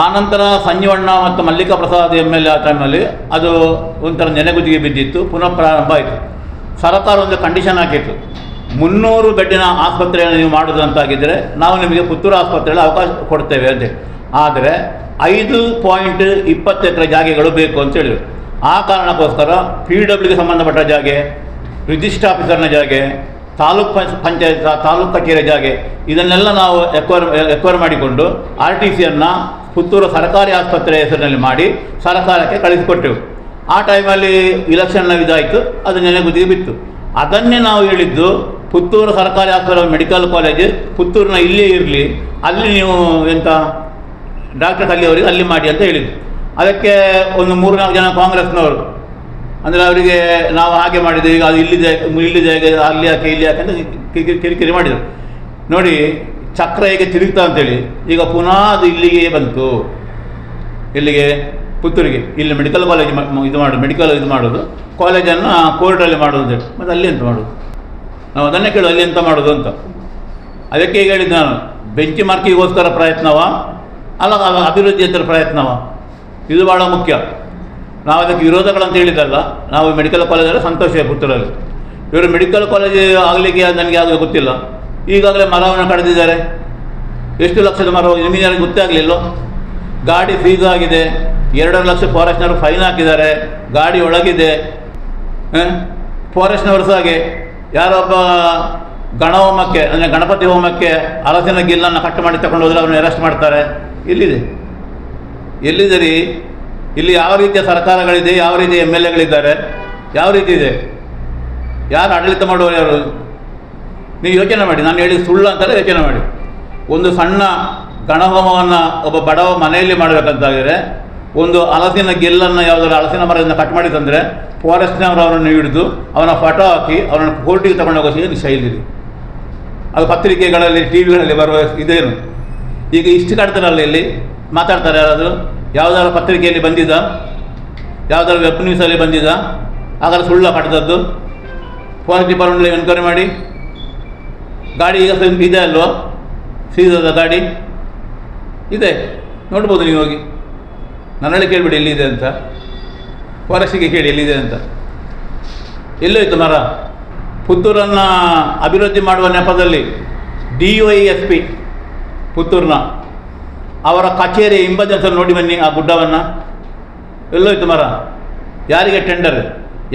ಆನಂತರ ಸಂಜೀವಣ್ಣ ಮತ್ತು ಮಲ್ಲಿಕ ಪ್ರಸಾದ್ MLA ಆ ಟೈಮಲ್ಲಿ ಅದು ಒಂಥರ ನೆನೆಗುದಿಗೆ ಬಿದ್ದಿತ್ತು. ಪುನಃ ಪ್ರಾರಂಭ ಆಯಿತು. ಸರ್ಕಾರ ಒಂದು ಕಂಡೀಷನ್ ಹಾಕಿತ್ತು, 300 ಬೆಡ್ಡಿನ ಆಸ್ಪತ್ರೆಯನ್ನು ನೀವು ಮಾಡೋದು ಅಂತಾಗಿದ್ದರೆ ನಾವು ನಿಮಗೆ ಪುತ್ತೂರು ಆಸ್ಪತ್ರೆಯಲ್ಲಿ ಅವಕಾಶ ಕೊಡ್ತೇವೆ ಅಂತೇಳಿ. ಆದರೆ 5.20 ಎಕರೆ ಜಾಗೆಗಳು ಬೇಕು ಅಂತ ಹೇಳಿದರು. ಆ ಕಾರಣಕ್ಕೋಸ್ಕರ PWಗೆ ಸಂಬಂಧಪಟ್ಟ ಜಾಗೆ, ರಿಜಿಸ್ಟ್ರ್ ಆಫೀಸರ್ನ ಜಾಗೆ, ತಾಲೂಕ್ ಪಂಚಾಯತ್ ತಾಲೂಕು ಕಚೇರಿ ಜಾಗೆ, ಇದನ್ನೆಲ್ಲ ನಾವು ಎಕ್ವೈರ್ ಮಾಡಿಕೊಂಡು RTCಯನ್ನು ಪುತ್ತೂರು ಸರ್ಕಾರಿ ಆಸ್ಪತ್ರೆ ಹೆಸರಿನಲ್ಲಿ ಮಾಡಿ ಸರ್ಕಾರಕ್ಕೆ ಕಳಿಸಿಕೊಟ್ಟೆವು. ಆ ಟೈಮಲ್ಲಿ ಇಲೆಕ್ಷನ್ನ ಇದಾಯಿತು, ಅದು ನೆನೆಗುದಿಗೆ ಬಿತ್ತು. ಅದನ್ನೇ ನಾವು ಹೇಳಿದ್ದು, ಪುತ್ತೂರು ಸರ್ಕಾರಿ ಆಸ್ಪತ್ರೆ ಮೆಡಿಕಲ್ ಕಾಲೇಜ್ ಪುತ್ತೂರಿನ ಇಲ್ಲೇ ಇರಲಿ, ಅಲ್ಲಿ ನೀವು ಎಂಥ ಡಾಕ್ಟರ್ ಕಲ್ಲಿಯವರಿಗೆ ಅಲ್ಲಿ ಮಾಡಿ ಅಂತ ಹೇಳಿದ್ದು. ಅದಕ್ಕೆ ಒಂದು 3-4 ಜನ ಕಾಂಗ್ರೆಸ್ನವರು ಅಂದರೆ ಅವರಿಗೆ ನಾವು ಹಾಗೆ ಮಾಡಿದ್ದೇವೆ, ಈಗ ಅದು ಇಲ್ಲಿದೆ ಅಲ್ಲಿ ಯಾಕೆ ಇಲ್ಲಿ ಯಾಕೆ ಅಂತ ಕಿರಿಕಿರಿ ಮಾಡಿದರು. ನೋಡಿ ಚಕ್ರ ಹೇಗೆ ತಿರುಗ್ತಾ ಅಂತೇಳಿ ಈಗ ಪುನಃ ಅದು ಇಲ್ಲಿಗೆ ಬಂತು. ಇಲ್ಲಿಗೆ ಪುತ್ತೂರಿಗೆ, ಇಲ್ಲಿ ಮೆಡಿಕಲ್ ಕಾಲೇಜ್ ಇದು ಮಾಡೋದು, ಮೆಡಿಕಲ್ ಇದು ಮಾಡೋದು, ಕಾಲೇಜನ್ನು ಕೋರ್ಟಲ್ಲಿ ಮಾಡೋದು ಅಂತೇಳಿ. ಮತ್ತು ಅಲ್ಲಿ ಎಂತ ಮಾಡೋದು? ನಾವು ಅದನ್ನೇ ಕೇಳೋದು, ಅಲ್ಲಿ ಎಂತ ಮಾಡೋದು ಅಂತ. ಅದಕ್ಕೆ ಈಗ ಹೇಳಿದ್ದು ನಾನು, ಬೆಂಚ್ ಮಾರ್ಕಿಗೋಸ್ಕರ ಪ್ರಯತ್ನವ ಅಲ್ಲ ಅಭಿವೃದ್ಧಿ ಅಂತ ಪ್ರಯತ್ನವ, ಇದು ಭಾಳ ಮುಖ್ಯ. ನಾವು ಅದಕ್ಕೆ ವಿರೋಧಗಳಂತ ಹೇಳಿದ್ದಲ್ಲ. ನಾವು ಮೆಡಿಕಲ್ ಕಾಲೇಜಲ್ಲಿ ಸಂತೋಷ ಪುತ್ತೂರಲ್ಲಿ. ಇವರು ಮೆಡಿಕಲ್ ಕಾಲೇಜ್ ಆಗಲಿಕ್ಕೆ ನನಗೆ ಯಾವುದೂ ಗೊತ್ತಿಲ್ಲ. ಈಗಾಗಲೇ ಮರವನ್ನು ಕಡಿದಿದ್ದಾರೆ. ಎಷ್ಟು ಲಕ್ಷದ ಮರ ನಿಮಗೆ ಯಾರಿಗೆ ಗೊತ್ತೇ ಆಗಲಿಲ್ಲ. ಗಾಡಿ ಫೀಸ್ ಆಗಿದೆ, 2 ಲಕ್ಷ ಫಾರೆಸ್ಟ್ನವರು ಫೈನ್ ಹಾಕಿದ್ದಾರೆ. ಗಾಡಿ ಒಳಗಿದೆ. ಫಾರೆಸ್ಟ್ನವರು ಸಹ ಹಾಗೆ ಯಾರೊಬ್ಬ ಗಣಹೋಮಕ್ಕೆ ಅಂದರೆ ಗಣಪತಿ ಹೋಮಕ್ಕೆ ಹಲಸಿನ ಗಿಲ್ಲನ್ನು ಕಟ್ ಮಾಡಿ ತಗೊಂಡು ಹೋದರೆ ಅವ್ರನ್ನ ಅರೆಸ್ಟ್ ಮಾಡ್ತಾರೆ. ಎಲ್ಲಿದೆ ರೀ? ಇಲ್ಲಿ ಯಾವ ರೀತಿಯ ಸರ್ಕಾರಗಳಿದೆ, ಯಾವ ರೀತಿಯ MLAಗಳಿದ್ದಾರೆ, ಯಾವ ರೀತಿ ಇದೆ? ಯಾರು ಆಡಳಿತ ಮಾಡುವವರು ಯಾರು? ನೀವು ಯೋಚನೆ ಮಾಡಿ. ನಾನು ಹೇಳಿದ ಸುಳ್ಳು ಅಂತಾರೆ ಯೋಚನೆ ಮಾಡಿ. ಒಂದು ಸಣ್ಣ ಗಣಹೋಮವನ್ನು ಒಬ್ಬ ಬಡವ ಮನೆಯಲ್ಲಿ ಮಾಡಬೇಕಂತಾಗಿದ್ರೆ ಒಂದು ಹಲಸಿನ ಗೆಲ್ಲನ್ನು ಯಾವುದಾದ್ರು ಹಲಸಿನ ಮರದಿಂದ ಕಟ್ ಮಾಡಿ ತಂದರೆ ಫಾರೆಸ್ಟ್ನವರು ಅವರನ್ನು ಹಿಡಿದು ಅವನ ಫೋಟೋ ಹಾಕಿ ಅವರನ್ನು ಕೋರ್ಟಿಗೆ ತಗೊಂಡೋಗೋ ಶೈಲಿ ಇದೆ. ಅದು ಪತ್ರಿಕೆಗಳಲ್ಲಿ TV ಗಳಲ್ಲಿ ಬರುವ ಇದೇನು? ಈಗ ಇಷ್ಟು ಕಟ್ತಾರಲ್ಲ, ಇಲ್ಲಿ ಮಾತಾಡ್ತಾರೆ ಯಾರಾದರೂ? ಯಾವುದಾದ್ರು ಪತ್ರಿಕೆಯಲ್ಲಿ ಬಂದಿದ್ದ? ಯಾವುದಾದ್ರು ವೆಬ್ ನ್ಯೂಸಲ್ಲಿ ಬಂದಿದ್ದ? ಹಾಗಾದ್ರೆ ಸುಳ್ಳ ಕಟ್ಟಿದದ್ದು? ಫಾರೆಸ್ಟ್ ಡಿಪಾರ್ಟ್ಮೆಂಟಲ್ಲಿ ಎನ್ಕ್ವೈರಿ ಮಾಡಿ. ಗಾಡಿ ಈಗ ಇದೆ ಅಲ್ವೋ, ಸೀಸದ ಗಾಡಿ ಇದೆ, ನೋಡ್ಬೋದು ನೀವು ಹೋಗಿ. ನನ್ನಲ್ಲಿ ಕೇಳಿಬಿಡಿ ಎಲ್ಲಿದೆ ಅಂತ, ಫಾರೆಸ್ಟಿಗೆ ಕೇಳಿ ಎಲ್ಲಿದೆ ಅಂತ. ಎಲ್ಲೋಯ್ತು ಮರ? ಪುತ್ತೂರನ್ನು ಅಭಿವೃದ್ಧಿ ಮಾಡುವ ನೆಪದಲ್ಲಿ DOISP ಪುತ್ತೂರಿನ ಅವರ ಕಚೇರಿ ಹಿಂಬದಿಯಲ್ಲಿ ನೋಡಿ ಬನ್ನಿ ಆ ಗುಡ್ಡವನ್ನು. ಎಲ್ಲೋಯ್ತು ಮರ? ಯಾರಿಗೆ ಟೆಂಡರ್?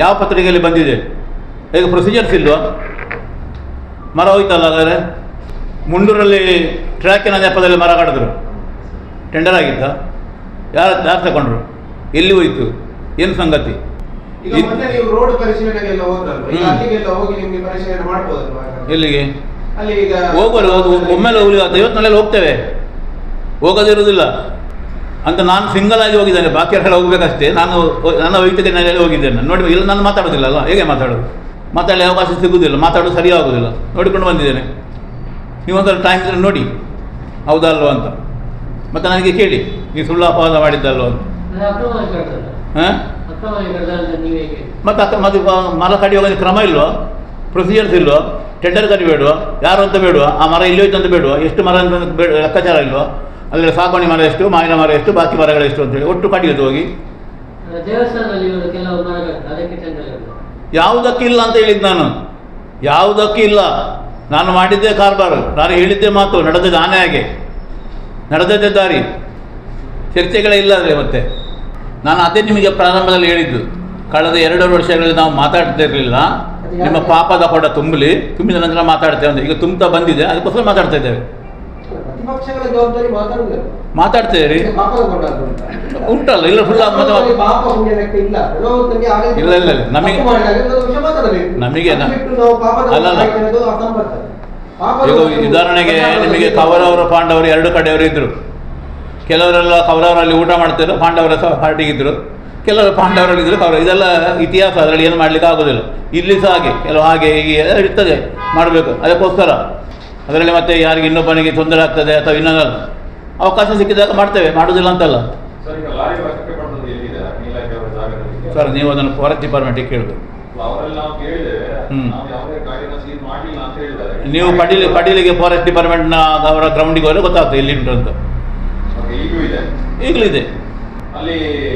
ಯಾವ ಪತ್ರಿಕೆಯಲ್ಲಿ ಬಂದಿದೆ? ಈಗ ಪ್ರೊಸೀಜರ್ಸ್ ಇಲ್ವಾ? ಮರ ಹೋಯ್ತಲ್ಲ. ಹಾಗಾದರೆ ಮುಂಡೂರಲ್ಲಿ ಟ್ರ್ಯಾಕಿನ ನೆಪದಲ್ಲಿ ಮರ ಕಡಿದ್ರು, ಟೆಂಡರ್ ಆಗಿದ್ದ? ಯಾರು ತಗೊಂಡ್ರು? ಎಲ್ಲಿ ಹೋಯ್ತು? ಏನು ಸಂಗತಿ? ಈಗ ಮೊನ್ನೆ ನೀವು ರೋಡ್ ಪರಿಶೀಲನೆಗೆಲ್ಲ ಹೋದ್ರಲ್ವಾ? ಈಗ ಅಲ್ಲಿಗೆಲ್ಲ ಹೋಗಿ ನಿಮಗೆ ಪರಿಶೀಲನೆ ಮಾಡ್ಬೋದಲ್ವಾ? ಎಲ್ಲಿಗೆ ಅಲ್ಲಿ ಈಗ ಹೋಗೋರು? ಒಮ್ಮೆಲೆ ಹೋಗ್ಲಿ, 50 ಹೋಗ್ತೇವೆ, ಹೋಗೋದಿರುವುದಿಲ್ಲ ಅಂತ. ನಾನು ಸಿಂಗಲ್ ಆಗಿ ಹೋಗಿದ್ದೇನೆ, ಬಾಕಿಯವರೆಲ್ಲ ಹೋಗ್ಬೇಕಷ್ಟೇ. ನನ್ನ ವೈಯಕ್ತಿಕ ನೆಲೆಯಲ್ಲಿ ಹೋಗಿದ್ದೇನೆ. ನೋಡಿ, ಇಲ್ಲ ನಾನು ಮಾತಾಡೋದಿಲ್ಲಲ್ಲ, ಹೇಗೆ ಮಾತಾಡೋದು? ಮಾತಾಡಲಿ ಅವಕಾಶ ಸಿಗುವುದಿಲ್ಲ, ಮಾತಾಡೋದು ಸರಿಯಾಗೋದಿಲ್ಲ. ನೋಡಿಕೊಂಡು ಬಂದಿದ್ದೇನೆ. ನೀವೊಂದು ಟೈಮ್ ಇದ್ರೆ ನೋಡಿ ಹೌದಾ ಅಲ್ವ ಅಂತ. ಮತ್ತು ನನಗೆ ಕೇಳಿ, ನೀವು ಸುಳ್ಳು ಅಪವಾದ ಮಾಡಿದ್ದಲ್ವ ಅಂತ. ಹಾಂ, ಮತ್ತು ಮರ ಕಡಿಯೋಗಿ ಕ್ರಮ ಇಲ್ವೋ? ಪ್ರೊಸೀಜರ್ಸ್ ಇಲ್ವೋ? ಟೆಂಡರ್ ಕರಿಬೇಡುವ? ಯಾರು ಅಂತ ಬೇಡುವ? ಆ ಮರ ಇಲ್ಲಿ ಹೋಯ್ತು ಅಂತ ಬೇಡುವ? ಎಷ್ಟು ಮರ ಅಂತ ಲೆಕ್ಕಾಚಾರ ಇಲ್ವೋ? ಅದರಲ್ಲಿ ಸಾಗುವಾನಿ ಮರ ಎಷ್ಟು, ಮಾವಿನ ಮರ ಎಷ್ಟು, ಬಾಕಿ ಮರಗಳು ಎಷ್ಟು ಅಂತೇಳಿ ಒಟ್ಟು ಕಡಿಯೋದು ಹೋಗಿ. ಯಾವುದಕ್ಕಿಲ್ಲ ಅಂತ ಹೇಳಿದ್ದು ನಾನು, ಯಾವುದಕ್ಕಿಲ್ಲ. ನಾನು ಮಾಡಿದ್ದೇ ಕಾರ್ಬಾರು, ನಾನು ಹೇಳಿದ್ದೇ ಮಾತು, ನಡೆದದ್ದು ಆನೆ ಹಾಗೆ, ನಡೆದದ್ದೇ ದಾರಿ, ಚರ್ಚೆಗಳೇ ಇಲ್ಲ ಅಂದರೆ. ಮತ್ತೆ ನಾನು ಅದೇ ನಿಮಗೆ ಪ್ರಾರಂಭದಲ್ಲಿ ಹೇಳಿದ್ದು, ಕಳೆದ 2 ವರ್ಷಗಳಲ್ಲಿ ನಾವು ಮಾತಾಡ್ತಾ ಇರಲಿಲ್ಲ. ನಿಮ್ಮ ಪಾಪದ ಕೊಡ ತುಂಬಿದ ನಂತರ ಮಾತಾಡ್ತೇವೆ ಅಂತ. ಈಗ ತುಂಬ್ತಾ ಬಂದಿದೆ, ಅದಕ್ಕೋಸ್ಕರ ಮಾತಾಡ್ತಾ ಇದ್ದೇವೆ. ಪ್ರತಿಪಕ್ಷಗಳ ಜವಾಬ್ದಾರಿ ಮಾತಾಡ್ತೇವೆ ಉಂಟಲ್ಲ? ಇಲ್ಲ ಫುಲ್ ಇಲ್ಲ ನಮಗೆ ಅಲ್ಲಲ್ಲ. ಈಗ ಉದಾಹರಣೆಗೆ ನಿಮಗೆ ಕೌರವರು ಪಾಂಡವರು 2 ಕಡೆಯವರು ಇದ್ದರು. ಕೆಲವರೆಲ್ಲ ಕೌರವರಲ್ಲಿ ಊಟ ಮಾಡ್ತಿದ್ರು, ಪಾಂಡವರ ಪಾರ್ಟಿಗಿದ್ದರು. ಕೆಲವರು ಪಾಂಡವರಲ್ಲಿದ್ದರು, ಕೌರವ. ಇದೆಲ್ಲ ಇತಿಹಾಸ, ಅದರಲ್ಲಿ ಏನು ಮಾಡಲಿಕ್ಕೆ ಆಗೋದಿಲ್ಲ. ಇಲ್ಲಿ ಸಹ ಹಾಗೆ ಕೆಲವು ಹಾಗೆ ಹೀಗೆ ಇರ್ತದೆ, ಮಾಡಬೇಕು. ಅದಕ್ಕೋಸ್ಕರ ಅದರಲ್ಲಿ ಮತ್ತೆ ಯಾರಿಗೆ ಇನ್ನೊಬ್ಬನಿಗೆ ತೊಂದರೆ ಆಗ್ತದೆ ಅಥವಾ ಇನ್ನೊಂದಲ್ಲ, ಅವಕಾಶ ಸಿಕ್ಕಿದಾಗ ಮಾಡ್ತೇವೆ, ಮಾಡೋದಿಲ್ಲ ಅಂತಲ್ಲ. ಸರ್, ನೀವು ಅದನ್ನು ಫಾರೆಸ್ಟ್ ಡಿಪಾರ್ಟ್ಮೆಂಟಿಗೆ ಕೇಳಬೇಕು. ನೀವು ಪಡೀಲಿಗೆ ಫಾರೆಸ್ಟ್ ಡಿಪಾರ್ಟ್ಮೆಂಟ್ನ ಅವರ ಗ್ರೌಂಡಿಗೆ ಹೋದರೆ ಗೊತ್ತಾಗ್ತದೆ ಎಲ್ಲಿ ಉಂಟು ಅಂತ. ಈಗಲೂ ಇದೆ.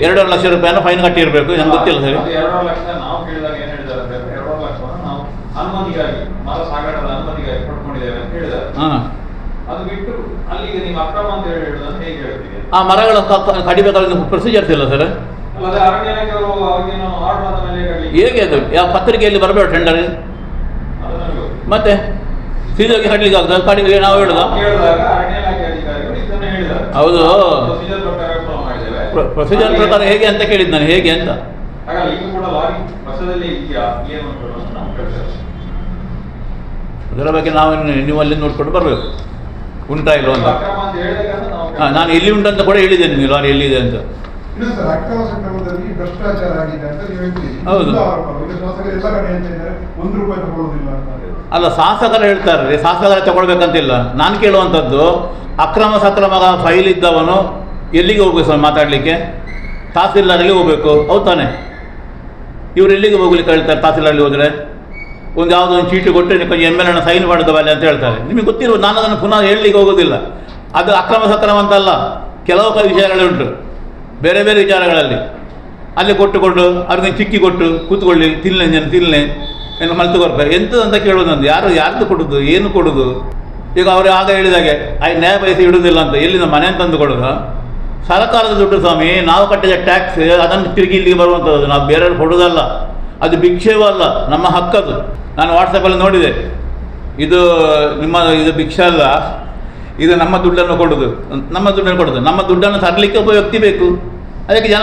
2 ಲಕ್ಷ ರೂಪಾಯಿನ ಫೈನ್ ಕಟ್ಟಿರಬೇಕು. ನಂಗೆ ಗೊತ್ತಿಲ್ಲ ಸರಿ. ಆ ಮರಗಳ ಕಡಿಬೇಕಾದ್ರೆ ಪ್ರೊಸೀಜರ್ಸ್ ಇಲ್ಲ ಸರ್. ಹೇಗೆ ಅದು? ಯಾವ ಪತ್ರಿಕೆಯಲ್ಲಿ ಬರಬೇಡ ಟೆಂಡರ್? ಮತ್ತೆ ಸೀದಾಗಿ ಕಡ್ಲಿಕ್ಕೆ ಆಗ್ತದೆ? ಕಡಿಗೆ ನಾವು ಹೇಳುದ? ಹೌದು, ಪ್ರೊಸೀಜರ್ ಪ್ರಕಾರ ಹೇಗೆ ಅಂತ ಕೇಳಿದ್ದು ನಾನು, ಹೇಗೆ ಅಂತ. ಅದರ ಬಗ್ಗೆ ನಾವು ನೀವು ಅಲ್ಲಿ ನೋಡ್ಕೊಂಡು ಬರಬೇಕು, ಉಂಟಾ ಇಲ್ವ ಅಂತ. ನಾನು ಎಲ್ಲಿ ಉಂಟಂತ ಕೂಡ ಹೇಳಿದ್ದೇನೆ, ನೀವು ಲಾರಿ ಎಲ್ಲಿದೆ ಅಂತ. ಇನ್ನೊಂದು ಸರ್ ಅಕ್ರಮ ಸಕ್ರಮದಲ್ಲಿ ಭ್ರಷ್ಟಾಚಾರ ಆಗಿದೆ ಅಂತ ನೀವು ಹೇಳ್ತೀರಿ. ಹೌದು. ಇದು ಆರೋಪ. ಈಗ ಶಾಸಕರು ಎಲ್ಲ ಕಡೆ ಹೇಳ್ತಾ ಇದ್ದಾರೆ, ₹1 ತಗೊಳ್ಳೋದಿಲ್ಲ ಅಂತ. ಅಲ್ಲ, ಶಾಸಕರು ಹೇಳ್ತಾರೆ, ಶಾಸಕರ ತಗೊಳ್ಬೇಕಂತಿಲ್ಲ. ನಾನು ಕೇಳುವಂಥದ್ದು, ಅಕ್ರಮ ಸಕ್ರಮ ಫೈಲ್ ಇದ್ದವನು ಎಲ್ಲಿಗೆ ಹೋಗ್ಬೇಕು ಸರ್ ಮಾತಾಡಲಿಕ್ಕೆ? ತಹಸೀಲ್ದಾರಲ್ಲಿ ಹೋಗ್ಬೇಕು, ಹೌದು ತಾನೆ? ಇವ್ರು ಎಲ್ಲಿಗೆ ಹೋಗ್ಲಿಕ್ಕೆ ಹೇಳ್ತಾರೆ? ತಹಸೀಲ್ದಾರಲ್ಲಿ ಹೋದರೆ ಒಂದು ಯಾವುದೋ ಒಂದು ಚೀಟಿ ಕೊಟ್ಟು ಕೊಂಚ MLA ಸೈನ್ ಮಾಡಿದವಲ್ಲ ಅಂತ ಹೇಳ್ತಾರೆ. ನಿಮಗೆ ಗೊತ್ತಿರುವ, ನಾನು ಅದನ್ನು ಪುನಃ ಹೇಳಲಿಕ್ಕೆ ಹೋಗೋದಿಲ್ಲ. ಅದು ಅಕ್ರಮ ಸಕ್ರಮ ಅಂತಲ್ಲ, ಕೆಲವು ವಿಷಯಗಳುಂಟು, ಬೇರೆ ಬೇರೆ ವಿಚಾರಗಳಲ್ಲಿ ಅಲ್ಲಿ ಕೊಟ್ಟುಕೊಂಡು ಅವ್ರಿಗೆ ಚಿಕ್ಕಿ ಕೊಟ್ಟು ಕೂತ್ಕೊಳ್ಳಿ, ತಿನ್ನೆ ಏನು ಮಲ್ತು ಕೊಡ್ತಾರೆ ಎಂಥದ್ದು ಅಂತ ಕೇಳೋದು. ನಂದು ಯಾರ್ದು ಕೊಡೋದು, ಏನು ಕೊಡೋದು? ಈಗ ಅವರು ಆಗ ಹೇಳಿದಾಗೆ ನ್ಯಾಯ ಪೈಸೆ ಇಡುವುದಿಲ್ಲ ಅಂತ, ಎಲ್ಲಿಂದ ಮನೆ ತಂದು ಕೊಡೋದು? ಸರ್ಕಾರದ ದುಡ್ಡು ಸ್ವಾಮಿ, ನಾವು ಕಟ್ಟಿದ ಟ್ಯಾಕ್ಸ್, ಅದನ್ನು ತಿರುಗಿ ಇಲ್ಲಿಗೆ ಬರುವಂಥದ್ದು, ನಾವು ಬೇರೆಯವ್ರು ಕೊಡೋದಲ್ಲ. ಅದು ಭಿಕ್ಷೆಯೂ ಅಲ್ಲ, ನಮ್ಮ ಹಕ್ಕದು. ನಾನು ವಾಟ್ಸಪ್ಪಲ್ಲಿ ನೋಡಿದೆ, ಇದು ಇದು ಭಿಕ್ಷೆ ಅಲ್ಲ, ಇದು ನಮ್ಮ ದುಡ್ಡನ್ನು ಕೊಡೋದು, ನಮ್ಮ ದುಡ್ಡನ್ನು ತರಲಿಕ್ಕೆ ಒಬ್ಬ ವ್ಯಕ್ತಿ ಬೇಕು. ಅದಕ್ಕೆ ಜನ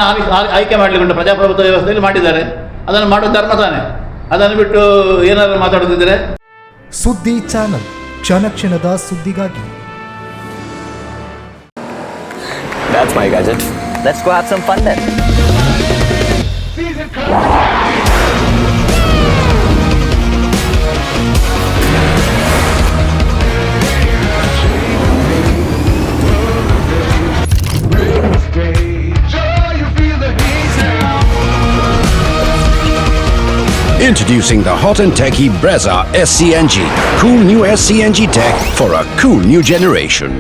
ಆಯ್ಕೆ ಮಾಡಲಿಕ್ಕೆ ಪ್ರಜಾಪ್ರಭುತ್ವ ವ್ಯವಸ್ಥೆಯಲ್ಲಿ ಮಾಡಿದ್ದಾರೆ. ಅದನ್ನು ಮಾಡೋದು ಧರ್ಮ ತಾನೆ. ಅದನ್ನು ಬಿಟ್ಟು ಏನಾದರೂ ಮಾತಾಡೋದಿದ್ರೆ. ಸುದ್ದಿ ಚಾನಲ್, ಕ್ಷಣ ಕ್ಷಣದ ಸುದ್ದಿಗಾಗಿ. That's my gadget. Let's go have some fun then. Introducing the hot and techy Brezza SCNG. Cool new SCNG tech for a cool new generation.